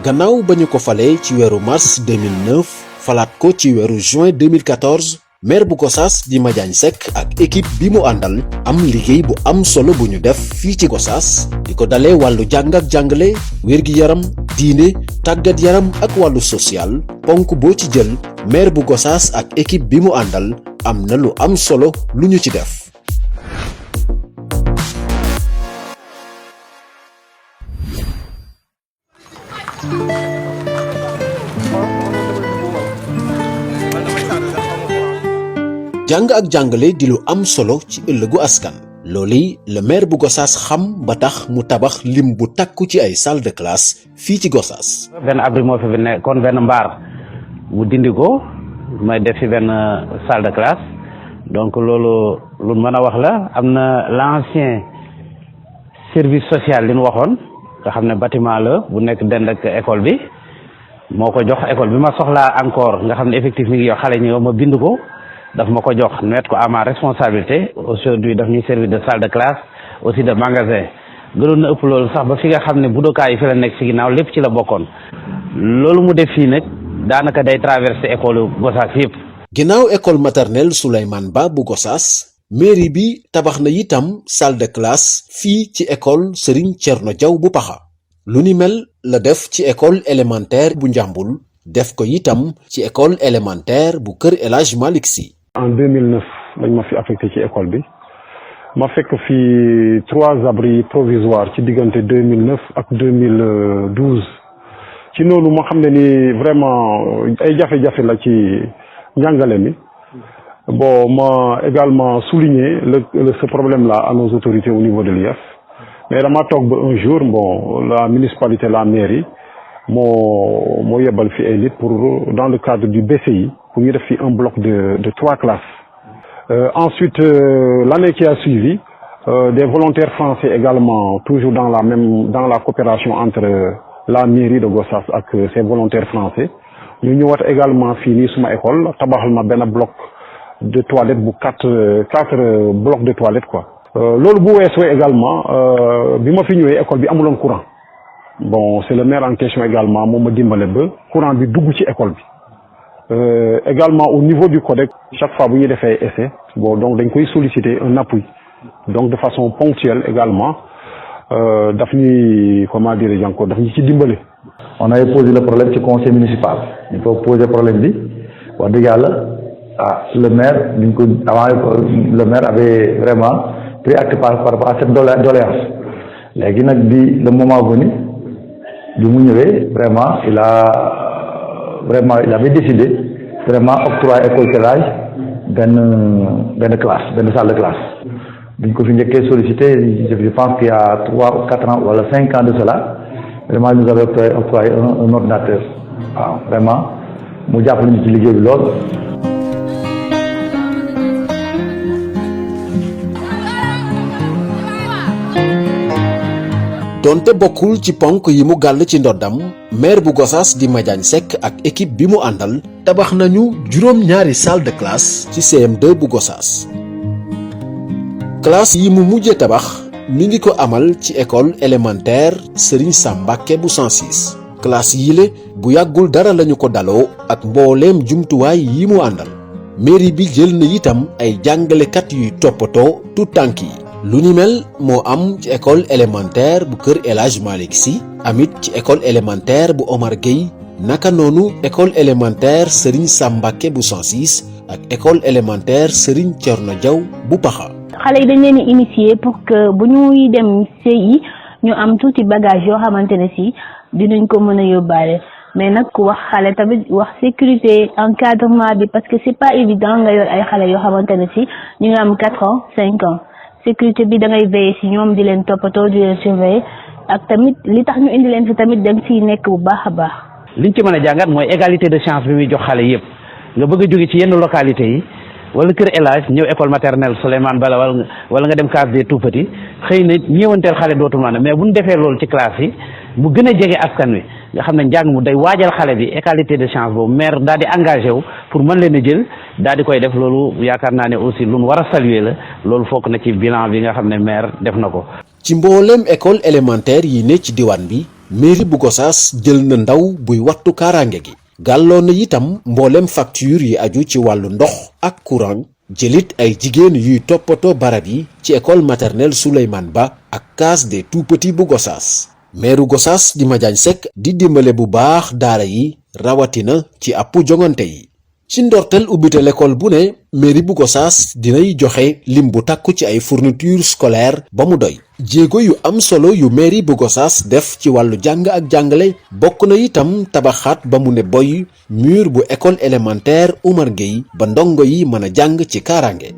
gannaaw ba ñu ko falee ci weeru mars 2009 falaat ko ci weeru juin 2014 maire bu Gossas di Madiagne Seck ak équipe bi mu àndal am liggéey bu am solo bu ñu def fii ci Gossas di ko dalee wàllu jàng ak jàngale wér-gi-yaram diine tàggat yaram ak wàllu social ponk boo ci jël maire bu Gossas ak équipe bi mu àndal am na lu am solo lu ñu ci def. jàng ak jàngale di lu am solo ci ëllëgu askan loolu le maire bu Gossas xam ba tax mu tabax lim bu takku ci ay salle de classe fii ci Gossas. benn abri moo fi nekkoon benn mbaar mu dindi ko may def fi benn salle de classe donc loolu lu mën a wax la am na l'ancien service social li ñu waxoon nga xam ne bâtiment la bu nekk dend ak école bi moo ko jox école bi ma soxlaa encore nga xam ne effectif mi ngi yow xale ñi ma bind ko. daf ma ko jox mettre ko à ma responsabilité aujourd'hui daf ñuy servir de salle de classe aussi de magasin gënoon na ëpp loolu sax ba fi nga xam ne budokaay yi fi la nekk ci ginnaaw lépp ci la bokkoon loolu mu def fii nag daanaka day traverser école Gossas yëpp. ginnaaw école maternelle Souleymane Ba bu Gossas mairie bi tabax na itam salle de classe fii ci école Serigne Thierno Diaw bu Paxa lu ni mel la def ci école élémentaire bu Njambul def ko itam ci école élémentaire bu Kër El Hadj Malick Sy. En 2009 lañ ma fi affecté ci école bi ma fekk fi 3 abris provisoires ci diggante 2009 ak 2012 ci noonu ma xam ne ni vraiment ay jafe-jafe la ci njàngale mi bon ma également souligner ce problème là à nos autorités au niveau de l'IEF mais dama toog ba un jour bon la municipalité la mairie moo yebal fi ay nit pour dans le cadre du BCI pour ñu def fi un bloc de 3 classes. Ensuite l'année qui a suivi des volontaires français également toujours dans la coopération entre la mairie de Gossas ak ces volontaires français ñu ñëwaat également fii nii suma école tabaxal ma benn bloc de toilettes bu quatre blocs de toilettes quoi. loolu bu weesoo également bi ma fi ñëwee école bi amuloon courant. Bon c'est le maire en question également moo ma dimbale ba courant bi dugg ci école bi également au niveau du codec chaque fois bu ñuy defee essai bon donc dañ koy solliciter un appui donc de façon ponctuelle également daf ñuy comment dirais-je encore daf ñu ci dimbale. On avait posé le problème ci conseil municipal il faut poser problème bi wax dëgg yàlla le maire duñ ko avant le maire avait vraiment pris acte par rapport à cette doléance léegi nag bi le moment venu bi mu ñëwee vraiment il avait décidé vraiment octroyer école Kër Hadj benn classe benn salle de classe biñ ko fi njëkkee sollicité je pense qu'il y a 3 ou 4 ans wala 5 ans de cela vraiment nous avait octroyé un ordinateur waaw vraiment mu jàppale ñu ci liggéey bi lool. donte bokkul ci ponk yi mu gàll ci ndoddam maire bu Gossas di Madiagne Seck ak équipe bi mu àndal tabax nañu juróom-ñaari salle de classe ci CM2 bu Gossas classe yi mu mujjee tabax mi ngi ko amal ci école élémentaire Serigne Sam Mbacké bu 106 classe yile bu yàggul dara lañu ko daloo ak mbooleem jumtuwaay yi mu àndal mairie bi jël na itam ay jàngalekat yuy toppatoo tout tànk yi lu ni mel moo am ci école élémentaire bu Kër El Hadj Malick Sy amit ci école élémentaire bu Omar Gueye naka noonu école élémentaire Serigne Sam Mbacké bu 106 ak école élémentaire Serigne Thierno Diaw bu Paxa. xale yi dañ leen di initier pour que bu ñuy dem CI ñu am tuuti bagage yoo xamante ne si dinañ ko mën a yóbbaale mais nag ku wax xale tamit wax sécurité encadrement bi parce que c'est pas évident nga yor ay xale yoo xamante ne si ñu ngi am 4 ans 5 ans. sécurité bi da ngay veiller ci ñoom di leen toppatoo di leen surveiller ak tamit li tax ñu indi leen fi tamit da nga ciy nekk bu baax a baax. liñ ci mën a jàngat mooy égalité de chance bi muy jox xale yëpp nga bëgg a jóge ci yenn localité yi wala Kër El Hadj ñëw école maternelle Souleymane Bala wala nga dem case des tout petits xëy na ñëwanteel xale dootul maanaam mais bu ñu defee loolu ci classe yi mu gën a jege askan wi nga xam ne njàng mu day waajal xale bi égalité de chance boobu maire daal di engagé wu pour mën leen a jël daal di koy def loolu yaakaar naa ne aussi lu nu war a saluer la loolu fokk na ci bilan bi nga xam ne maire def na ko. ci mbooleem école élémentaire yi ne ci diwaan bi mairie bu Gossas jël na ndaw buy wattu kaaraange gi gàlloo na itam mboolem facture yi aju ci wàllu ndox ak courant jëlit ay jigéen yuy toppatoo barab yi ci école maternelle Souleymane Ba ak case des tout-petits bu Gossas maire Gossas di Madiagne Seck di dimbale bu baax daara yi rawatina ci àppu jongante yi ci ndorteel ubbite l'école bu ne mairie bu Gossas dinay joxe lim bu takku ci ay fourniture scolaire ba mu doy jéego yu am solo yu mairie bu Gossas def ci wàllu jàng ak jàngale bokk na itam tabaxaat ba mu ne boy mur bu école élémentaire Oumar Gueye ba ndongo yi mën a jàng ci kaaraange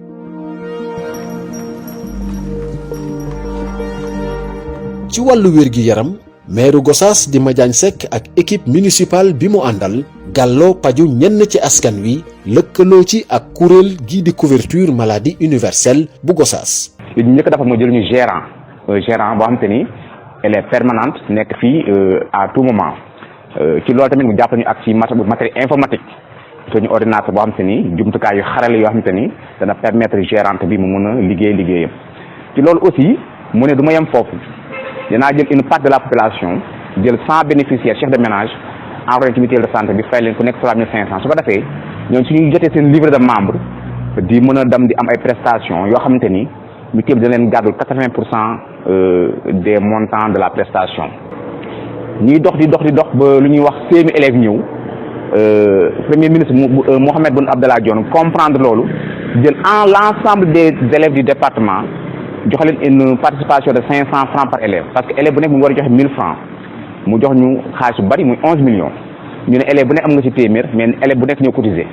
ci wàllu wér-gi-yaram maire Gossas di Madiagne Seck ak équipe municipale bi mu àndal gàlloo paju ñenn ci askan wi lëkkaloo ci ak kuréel gii di couverture maladie universelle bu Gossas. li ñu njëkk dafa moo jël ñu gérant boo xam te ni elle est permanente nekk fii à tout moment ci loolu tamit mu jàpp ñu ak ci matériel informatique te ñu ordinateur boo xam te ni jumtukaay yu xarale yoo xam te ni dana permettre gérante bi mu mun a liggéeyam ci loolu aussi mu ne du ma yem foofu. dinaa jël une part de la population jël 100 bénéficiaires chefs de ménage envoyé ci mutuelle de santé bi fay leen ku nekk 3500 su ko defee ñoom suñuy jotee seen livret de membre di mën a dem di am ay prestations yoo xamante ni mutuelle bi dina leen gàddul 80% des montants de la prestation. ñuy dox di dox ba lu ñuy wax seemi élèves ñëw premier ministre Mohamed Boun Abdallah Dionne comprendre loolu jël l'ensemble des élèves du département. jox leen une participation de 500 francs par élève parce que élève bu nekk mu ngi war a joxe 1000 francs mu jox ñu xaalis bu bari muy 11 millions ñu ne élève bu nekk am nga ci téeméer mais élève bu nekk ñoo cotiser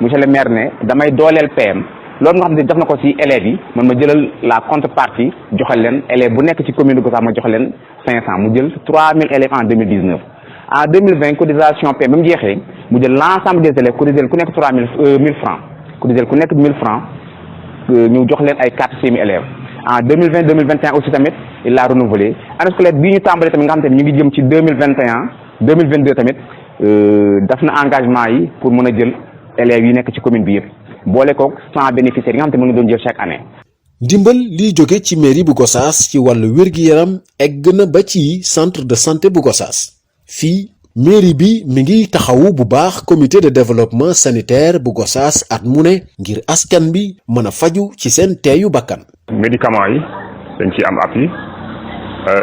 monsieur le maire ne damay dooleel PM loolu nga xam ne def na ko ci élèves yi man ma jëlal la contrepartie joxal leen élève bu nekk ci commune de Gossas ma jox leen 500 mu jël 3000 élèves en 2019 en 2020 cotisation PM ba mu jeexee mu jël l'ensemble des élèves cotiser ku nekk 1000 francs cotiser ku nekk 1000 francs ñu jox leen ay 4 semi élèves en 2020 2021 aussi tamit il l'a renouvelé année scolaire bii ñu tàmbalee tamit nga xam te ñu ngi jëm ci 2021 2022 tamit daf na engagement yi pour mën a jël élèves yi nekk ci commune bi yëpp boole koog 100 bénéficiaires yi nga xam te mu ngi doon jël chaque année. ndimbal liy jóge ci mairie bu Gossas ci wàllu wér-gi-yaram egg na ba ci centre de santé bu Gossas fii mairie bi mi ngi taxawu bu baax comité de développement sanitaire bu Gossas at mu ne ngir askan bi mën a faju ci seen teeyu bakkan. médicaments yi dañ ciy am appui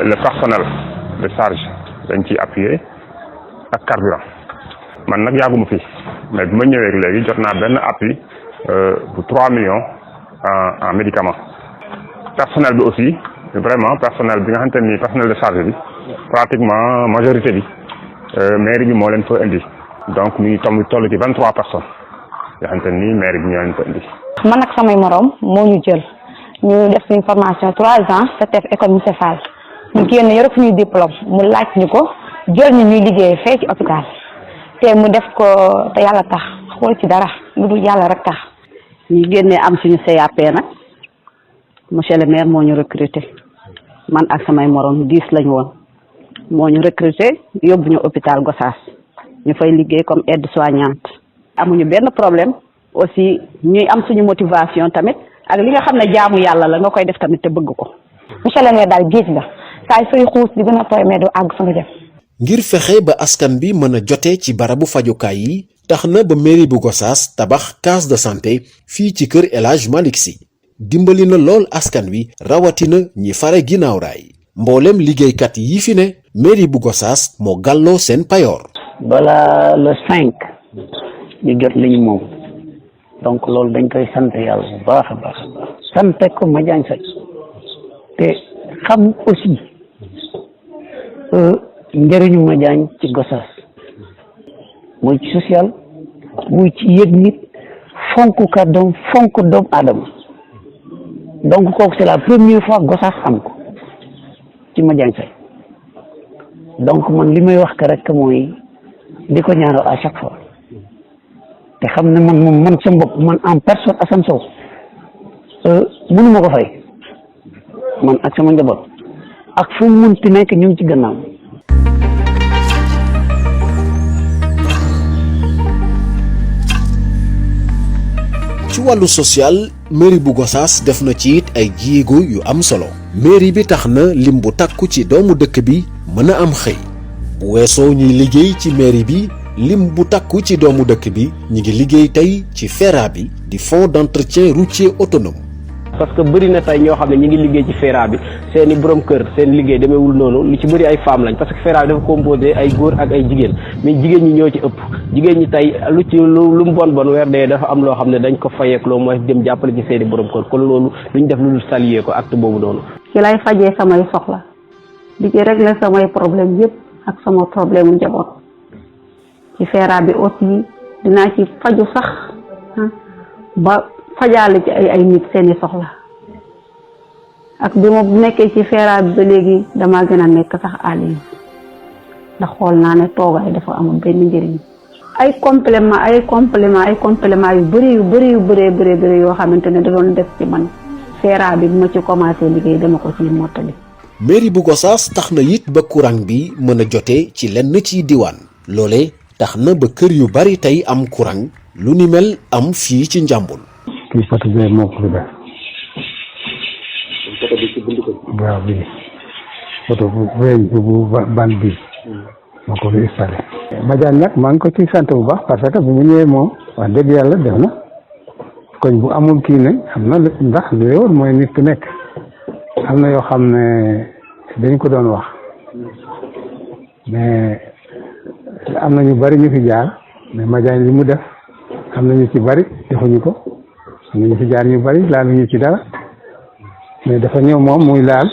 le personnel de charge dañ ciy appuyer ak carburant man nag yàgguma fi mais bi ma ñëwee léegi jot naa benn appui bu 3 millions en médicaments personnel bi aussi vraiment personnel bi nga xamante ni personnel de charge bi pratiquement majorité bi mairie bi moo leen fa indi donc ñu ngi toll ci 23 personnes yoo xamante ni mairie bi ñoo leen fa indi. man ak samay morom moo ñu jël. ñu def suñu formation 3 ans CETEF école Monsieur Fall ñu génn yore fu ñuy diplôme mu laaj ñu ko jël ñu ñuy liggéey fee ci hôpital te mu def ko te yàlla tax xool ci dara lu dul yàlla rek tax. ñu génnee am suñu CAP nag monsieur le maire moo ñu recruter man ak samay morom 10 lañu woon moo ñu recruter yóbbu ñu hôpital Gossas ñu fay liggéey comme aide-soignante. amuñu benn problème aussi ñuy am suñu motivation tamit. ak li nga xam ne jaamu yàlla la nga koy def tamit te bëgg ko. monsieur le maire daal géej la saa sooy xuus di gën a tooy mais du àgg fa nga jëm. ngir fexe ba askan bi mën a jote ci barabu fajukaay yi tax na ba mairie bu Gossas tabax case de santé fii ci kër El Hadj Malick Sy dimbali na lool askan wi rawatina ñi fare ginnaaw raay mboolem liggéeykat yi fi ne mairie bu Gossas moo gàlloo seen payoor. balaa le 5 ñu jot li ñu moom. donc loolu dañ koy sant yàlla bu baax a baax sant ko Madiagne Seck te xam aussi njëriñu Madiagne ci Gossas muy ci social muy ci yëg nit fonk kàddoom fonk doomu aadama donc kooku c'est la première fois Gossas am ko ci Madiagne Seck donc man li may wax ka rek mooy di ko ñaanal à chaque fois te xam ne man sa bopp man en personne Assane Sow mënuma ko fay man ak sama njaboot ak fu mu munti nekk ñu ngi ci gannaaw. ci wàllu social mairie bu Gossas def na ci it ay jéego yu am solo mairie bi tax na lim bu takku ci doomu dëkk bi mën a am xëy bu weesoo ñuy liggéey ci mairie bi lim bu takku ci doomu dëkk bi ñi ngi liggéey tey ci FERA bi di fonds d'entretien routier autonome. parce que bëri na tey ñoo xam ne ñi ngi liggéey ci FERA bi seen i borom kër seen liggéey demeewul noonu lu ci bëri ay femmes lañ parce que FERA bi dafa composé ay góor ak ay jigéen mais jigéen ñi ñoo ci ëpp jigéen ñi tey lu mu bon weer dee dafa am loo xam ne dañ ko fayeek loo mooy dem jàppale ci seen i borom kër kon loolu lu ñu def lu dul saluer ko acte boobu noonu. ci lay fajee samay soxla di ci régler samay problème yëpp ak sama problème njaboot ci FERA bi aussi dinaa ci faju sax ba fajaale ci ay nit seeni soxla ak bi ma nekkee ci FERA bi ba léegi damaa gën a nekk sax à l'aise ndax xool naa ne toogaay dafa amul benn njëriñ ay complément yu bëri yoo xamante ne da doon def ci man FERA bi bu ma ci commencé liggéey dama ko ciy mottali. mairie bu Gossas tax na it ba courant bi mën a jotee ci lenn ci diwaan loole tax na ba kër yu bari tey am courant lu ni mel am fii ci Njàmbur. kii poto bi moo ko fi def. waaw bii poto bu weñ bu ban bi moo ko fi installé. Madiagne nag maa ngi ko ciy sant bu baax parce que bu mu ñëwee moom wax dëgg yàlla def na koñ bu amul kii ne am na ndax li woon mooy nit ku nekk am na yoo xam ne dañ ko doon wax mais am na ñu bari ñu fi jaar mais Madiagne li mu def am na ñu ci bari defuñu ko. am nañu fi jaar ñu bari laaluñu ci dara mais dafa ñëw moom muy laal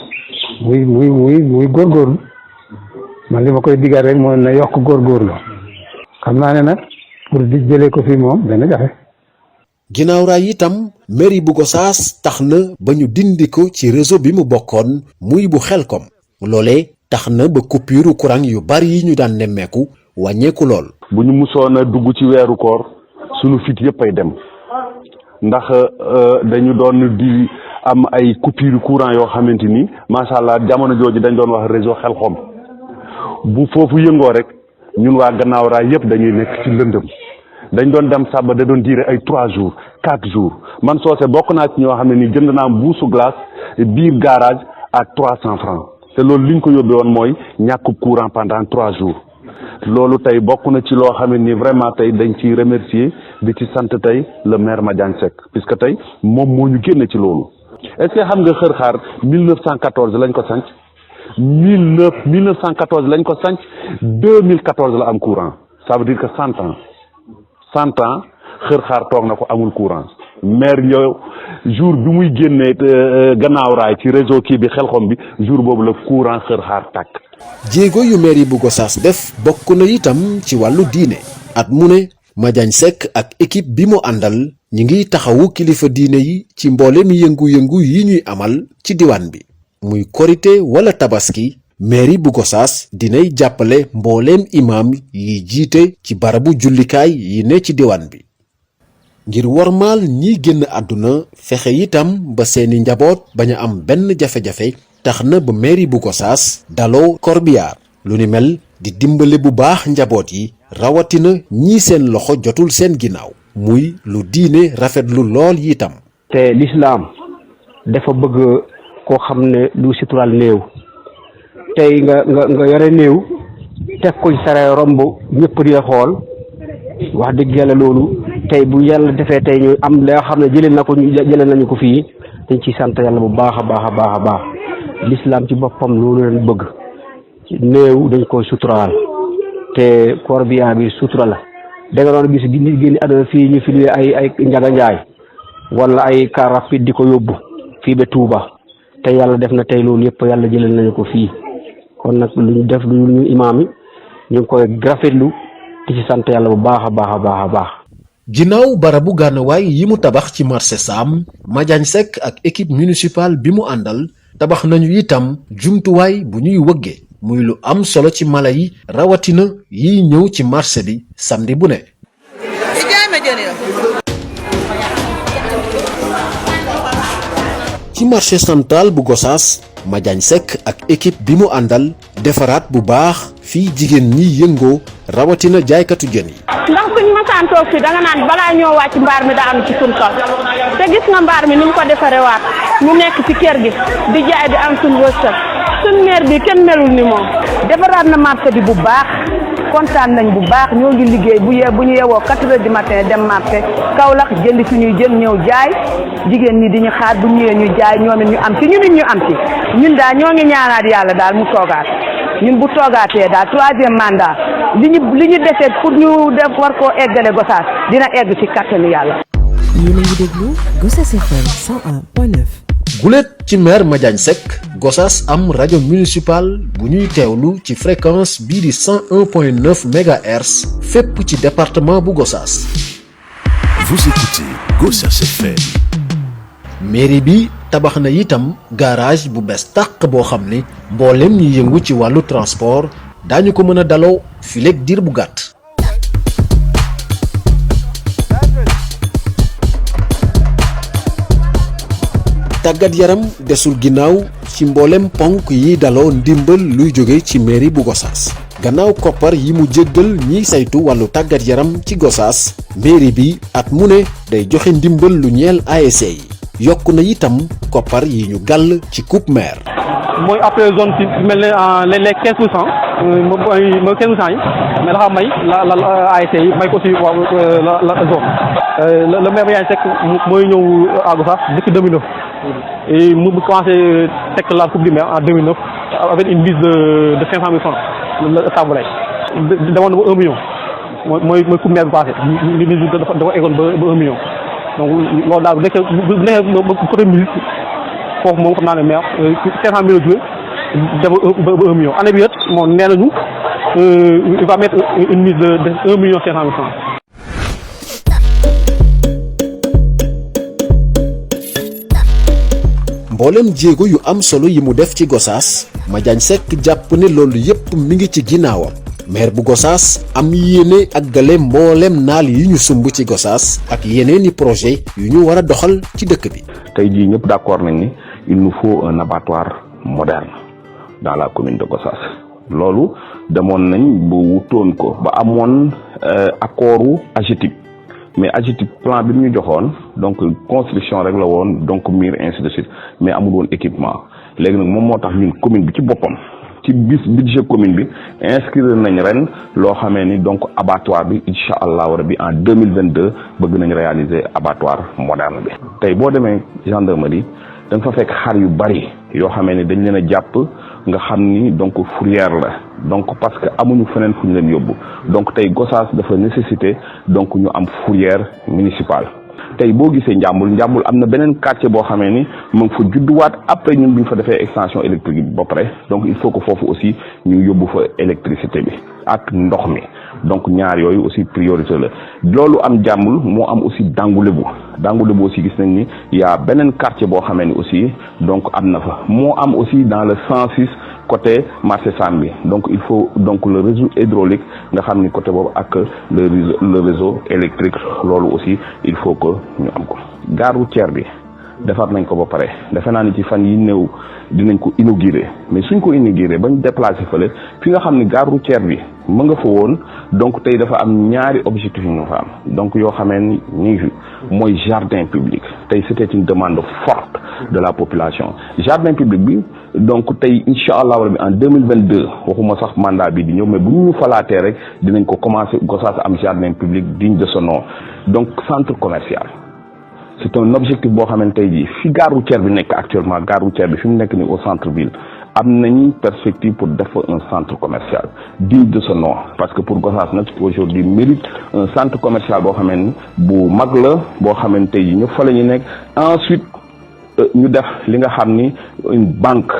muy góorgóorlu man li ma koy digal rek mooy na yokk góorgóorlu xam naa ne nag pour di jëlee ko fii moom dana jafe. ginnaaw raay itam mairie bu Gossas tax na ba ñu dindi ko ci réseau bi mu bokkoon muy bu Xelkom loolee tax na ba coupure courant yu bari yi ñu daan nemmeeku wàññeeku lool. bu ñu musoon a dugg ci weeru koor sunu fit yëpp ay dem. ndax dañu doon di am ay coupure courant yoo xamante ni macha allah jamono jooju dañ doon wax réseau Xelkom bu foofu yëngoo rek ñun waa gannaaw raay yëpp dañuy nekk ci lëndëm dañ doon dem sàba da doon diire ay 3 jours 4 jours man soose bokk naa ci ñoo xam ne ni jënd naa mbuusu glace biir garage à 300 francs te loolu liñ ko yóbbee woon mooy ñàkkub courant pendant 3 jours loolu tey bokk na ci loo xam ne ni vraiment tey dañ ciy remercier di ci sant tey le maire Madiagne Seck puisque tey moom moo ñu génne ci loolu est-ce que xam nga Xër Xaar 1914 lañ ko sanc 1914 lañ ko sanc 2014 la am courant ça veut dire que 100 ans Xër Xaar toog na ko amul courant maire ñëw jour bi muy génnee gannaaw raay ci réseau kii bi Xelkom bi jour boobu la courant Xër Xaar tàkk. jéego yu mairie bu Gossas def bokk na itam ci wàllu diine at mu ne Madiagne Seck ak équipe bi mu àndal ñi ngi taxawu kilifa diine yi ci mboolem yëngu-yëngu yi ñuy amal ci diwaan bi muy korité wala tabaski mairie bu Gossas dinay jàppale mbooleem imaam yi jiite ci barabu jullikaay yi ne ci diwaan bi ngir wormaal ñiy génn àdduna fexe itam ba seeni njaboot bañ a am benn jafe-jafe tax na ba mairie bu Gossas daloo corbillard lu ni mel di dimbale bu baax njaboot yi rawatina ñii seen loxo jotul seen ginnaaw muy lu diine rafetlu lool itam. te l'islam dafa bëgg koo xam ne lu suturaal néew tey nga yore néew teg ko ci sare romb ñëpp di xool wax dëgg yàlla loolu tey bu yàlla defee tey ñu am la xam ne jëlee nañu ko fii dañ ciy sant yàlla bu baax a baax l'islam ci boppam loolu leen bëgg néew dañ koy suturaal te corbillard bi sutura la da nga doon gis nit génn àdduna fii ñu filmé ay Njaga Njaay wala ay car rapide di ko yóbbu fii ba Touba te yàlla def na tey loolu yëpp yàlla jëlee nañu ko fii kon nag lu ñu def lu ñu imaam yi ñu ngi koy rafetlu di ci sant yàlla bu baax a baax. ginnaaw barabu gànnawaay yi mu tabax ci marché Sam Madiagne Seck ak équipe municipale bi mu àndal tabax nañu itam jumtuwaay bu ñuy wëgge muy lu am solo ci mala yi rawatina yiy ñëw ci marché bi samedi bu ne. ci marché central bu Gossas Madiagne Seck ak équipe bi mu àndal defaraat bu baax fii jigéen ñi yëngoo rawatina jaaykatu jën yi. ndax suñu masaan toog fii danga naan balaa ñoo wàcc mbaar mi daa am ci suñu kaw te gis nga mbaar mi ni mu ko defaree waat ñu nekk ci kër gi di jaay di am suñu wërsëg suñ maire bi kenn melul ni moom defaraat na marché bi bu baax kontaan nañ bu baax ñoo ngi liggéey bu ñu yewoo 4 heures du matin dem marché Kaolack jënd suñuy jën ñëw jaay jigéen ñi di ñu xaar bu ñëwee ñu jaay ñoom it ñu am ci ñun am ci ñun daal ñoo ngi ñaanaat yàlla daal mu toogaat ñun bu toogaatee daal 3e mandat li ñu desee pour ñu def war koo eggale Gossas dina egg ci kattanu yàlla. yéen a ngi déglu Gossas FM 101.9. gulet ci maire Madiagne Seck Gossas am rajo municipal bu ñuy teewlu ci fréquence bii di 101.9 mégahertz fépp ci département bu Gossas. Vous écoutez Gossas FM. mairie bi tabax na itam garage bu bees tàq boo xam ne mboolem ñi yëngu ci wàllu transport daañu ko mën a daloo fileeg diir bu gàtt. tàggat yaram desul ginnaaw ci mboolem ponk yi daloo ndimbal luy jóge ci mairie bu Gossas gannaaw koppar yi mu jéggal ñiy saytu wàllu tàggat yaram ci Gossas mairie bi at mu ne day joxe ndimbal lu ñeel ASC yi yokku na itam koppar yi ñu gàll ci coupe maire. mooy après zone ci mel ne les 15% mooy 15% yi mais dafa may la ASC yi may ko aussi la zone le maire Madiagne Seck mooy ñëw à Gossas depuis 2009 et mu commencé teg la coupe du maire en 2009 avec une mise de 500 000 francs la tàmbalee demoon na ba 1 million mooy coupe maire bi passé mise bi dafa eggoon ba 1 million donc loolu daal bu nekkee côté musique foofu moom xam naa ne maire 500 000 joué dem ba 1 million année bi yëpp moom nee nañu il va mettre une mise de 1 million 500 000 francs. mboolem jéego yu am solo yi mu def ci Gossas Madiagne Seck jàpp ne loolu yépp mi ngi ci ginnaawam maire bu Gossas am yéene ak gale mboolem naal yi ñu sumb ci Gossas ak yeneeni projet yu ñu war a doxal ci dëkk bi. tey jii ñëpp d'accord nañ ni il nous faut un abattoir moderne dans la commune de Gossas loolu demoon nañ ba wutoon ko ba amoon accordu AGETIP mais AGETIP plan bi ñu joxoon donc construction rek la woon donc mur ainsi de suite mais amul woon équipement léegi nag moom moo tax ñun commune bi ci boppam ci budget commune bi inscrire nañ ren loo xamee ni donc abattoir bi incha allahu rabi en 2022 bëgg nañ réaliser abattoir moderne bi. tey boo demee gendarmerie da nga fa fekk xar yu bari yoo xamee ni dañ leen a jàpp nga xam ni donc fourrière la donc parce que amuñu feneen fu ñu leen yóbbu donc tey Gossas dafa nécessité donc ñu am fourrière municipale. tey boo gisee Njàmbur am na beneen quartier boo xamee ni mu ngi fa judduwaat après ñun bi ñu fa defee extension électrique bi ba pare donc il faut que foofu aussi ñu yóbbu fa électricité bi ak ndox mi donc ñaar yooyu aussi priorité la loolu am Njàmbur moo am aussi Dangulebu aussi gis nañ ni y a beneen quartier boo xamee ni aussi donc am na fa moo am aussi dans le 106 côté marché Sam bi donc il faut donc le réseau hydraulique nga xam ni côté boobu ak le réseau électrique loolu aussi il faut que ñu am ko. gare routière bi defar nañ ko ba pare defe naa ni ci fan yi néew dinañ ko inaugurer mais suñ ko inaugurer bañ déplacer fële fi nga xam ni gare routière bi mu nga fa woon donc tey dafa am ñaari objectif yu ñu fa am donc yoo xamee ni ñu fi mooy jardin public tey c'était une demande forte de la population jardin public bi donc tey incha allah rabi en 2022 waxuma sax mandat bi di ñëw mais bu ñu falaatee rek dinañ ko commencer Gossas am jardin public digne de son nom donc centre commercial. c'est un objectif boo xamante tey jii fi gare routière bi nekk actuellement gare routière bi fi mu nekk ni au centre ville am nañu perspective pour def un centre commercial digne de son nom parce que pour Gossas nag aujourd'hui mérite un centre commercial boo xamante ni bu mag la boo xamante tey jii ñëpp fa la ñu nekk ensuite ñu def li nga xam ni une banque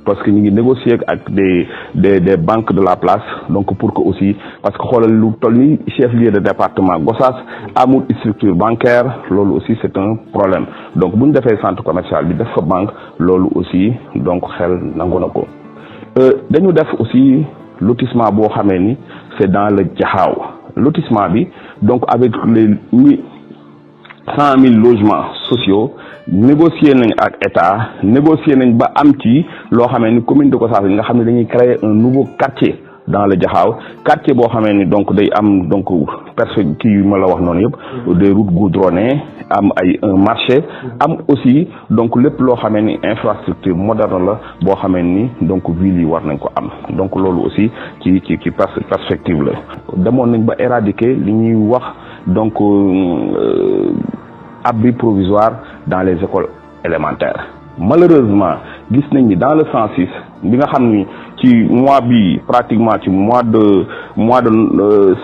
parce que ñu ngi négocier ak des banques de la place donc pour que aussi parce que xoolal lu toll ni chef-lieu de département Gossas amul structure bancaire loolu aussi c'est un problème donc bu ñu defee centre commercial bi def fa banque loolu aussi donc xel nangu na ko dañu def aussi lotissement boo xamee ni c'est dans le Jaxaaw lotissement bi donc avec les 100 000 logements sociaux négocier nañ ak état négocier nañ ba am ci loo xamee ni commune de Gossas nga xam ne dañuy créer un nouveau quartier dans le Diakhao quartier boo xamee ni donc day am donc personne kii yu ma la wax noonu yëpp des routes goudronnées am ay un marché am aussi donc lépp loo xamee ni infrastructure moderne la boo xamee ni donc ville yi war nañ ko am donc loolu aussi ci perspective la demoon nañ ba éradiquer li ñuy wax donc abri provisoire dans les écoles élémentaires malheureusement gis nañ ni dans le 106 bi nga xam ni ci mois bi pratiquement ci mois de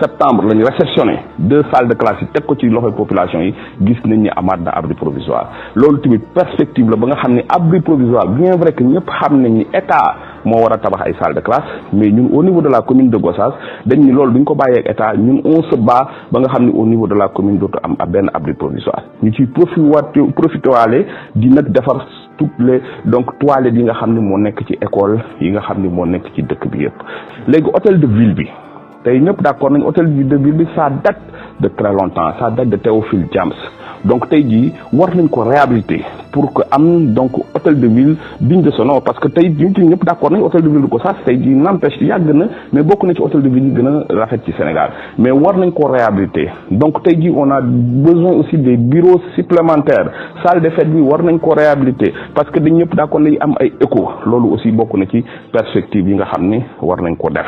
septembre lañu réceptionné 2 salles de classe yi teg ko ci loxoy population yi gis nañ ni amaat na abri provisoire loolu tamit perspective la ba nga xam ni abri provisoire bien vrai que ñëpp xam nañ ni état moo war a tabax ay salles de classe mais ñun au niveau de la commune de Gossas dañ ni loolu duñ ko bàyyee ak état ñun on se bat ba nga xam ni au niveau de la commune dootu am benn abri provisoire ñu ciy profité waale di nag defar toutes les donc toilettes yi nga xam ne moo nekk ci école yi nga xam ne moo nekk ci dëkk bi yëpp léegi hôtel de ville bi tey ñëpp d'accord nañ hôtel de ville bi ça date de très longtemps ça date de Théophile Diams donc tey jii war nañ ko réhabiliter pour que am donc hôtel de ville digne de son nom parce que tey ñëpp d'accord nañ hôtel de ville de Gossas tey jii n'empêche yàgg na mais bokk na ci hôtel de ville yi gën a rafet ci Sénégal mais war nañ ko réhabiliter donc tey jii on a besoin aussi des bureaux supplémentaires salle de fête bi war nañ ko réhabiliter parce que dañ ñëpp d'accord nañ am ay écho loolu aussi bokk na ci perspective yi nga xam ni war nañ ko def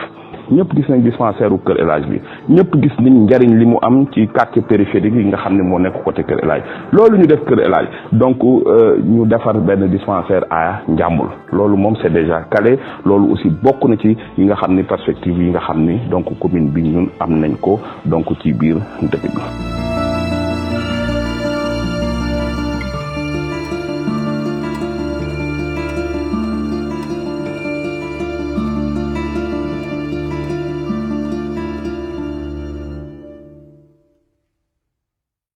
ñëpp gis nañ dispensaire u Kër El Hadj bi ñëpp gis nañ njariñ li mu am ci quartier périphérique yi nga xam ne moo nekk côté Kër El Hadj loolu ñu def Kër El Hadj donc ñu defar benn dispensaire à Njàmbur loolu moom c'est déjà calé loolu aussi bokk na ci yi nga xam ni perspective yi nga xam ni donc commune bi ñun am nañ ko donc ci biir dëkk bi